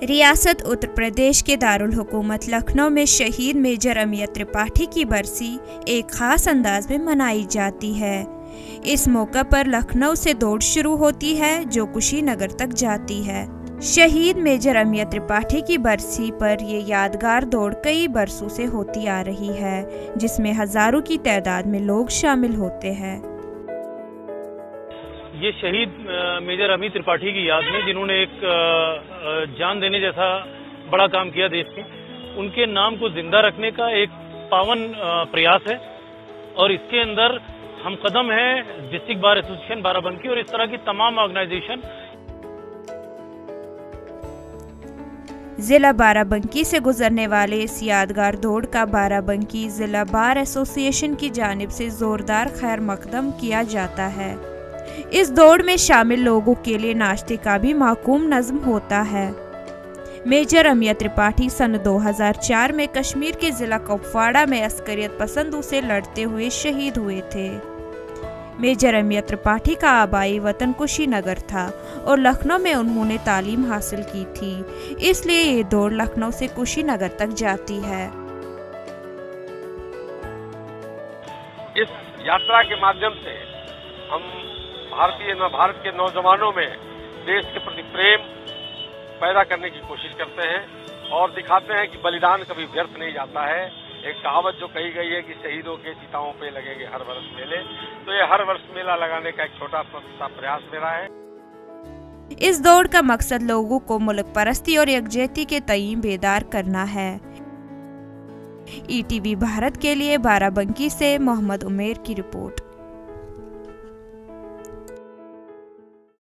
रियासत उत्तर प्रदेश के दारुल हुकूमत लखनऊ में शहीद मेजर अमियत त्रिपाठी की बरसी एक खास अंदाज में मनाई जाती है। इस मौका पर लखनऊ से दौड़ शुरू होती है जो कुशीनगर तक जाती है। शहीद मेजर अमियत त्रिपाठी की बरसी पर ये यादगार दौड़ कई बरसों से होती आ रही है, जिसमें हजारों की तादाद में लोग शामिल होते हैं। ये शहीद मेजर अमित त्रिपाठी की याद में जिन्होंने एक जान देने जैसा बड़ा काम किया देश के, उनके नाम को जिंदा रखने का एक पावन प्रयास है। और इसके अंदर हम कदम है डिस्ट्रिक्ट बार एसोसिएशन बाराबंकी और इस तरह की तमाम ऑर्गेनाइजेशन। जिला बाराबंकी से गुजरने वाले इस यादगार दौड़ का बाराबंकी जिला बार एसोसिएशन की जानिब से जोरदार खैर मकदम किया जाता है। इस दौड़ में शामिल लोगों के लिए नाश्ते का भी माकूम नज़्म होता है। मेजर अमियत त्रिपाठी सन 2004 में कश्मीर के जिला कुपवाड़ा में अस्करियत पसंदों से लड़ते हुए शहीद हुए थे। मेजर अमियत त्रिपाठी का आबाई वतन कुशीनगर था और लखनऊ में उन्होंने तालीम हासिल की थी, इसलिए ये दौड़ लखनऊ से कुशीनगर तक जाती है। इस यात्रा के माध्यम से हम भारत के नौजवानों में देश के प्रति प्रेम पैदा करने की कोशिश करते हैं और दिखाते हैं कि बलिदान कभी व्यर्थ नहीं जाता है। एक कहावत जो कही गई है कि शहीदों के चिताओं पे लगेंगे हर वर्ष मेले, तो ये हर वर्ष मेला लगाने का एक छोटा सा प्रयास मेरा है। इस दौड़ का मकसद लोगों को मुल्क परस्ती और यकजहती के तईं बेदार करना है। ईटीवी भारत के लिए बाराबंकी से मोहम्मद उमेर की रिपोर्ट।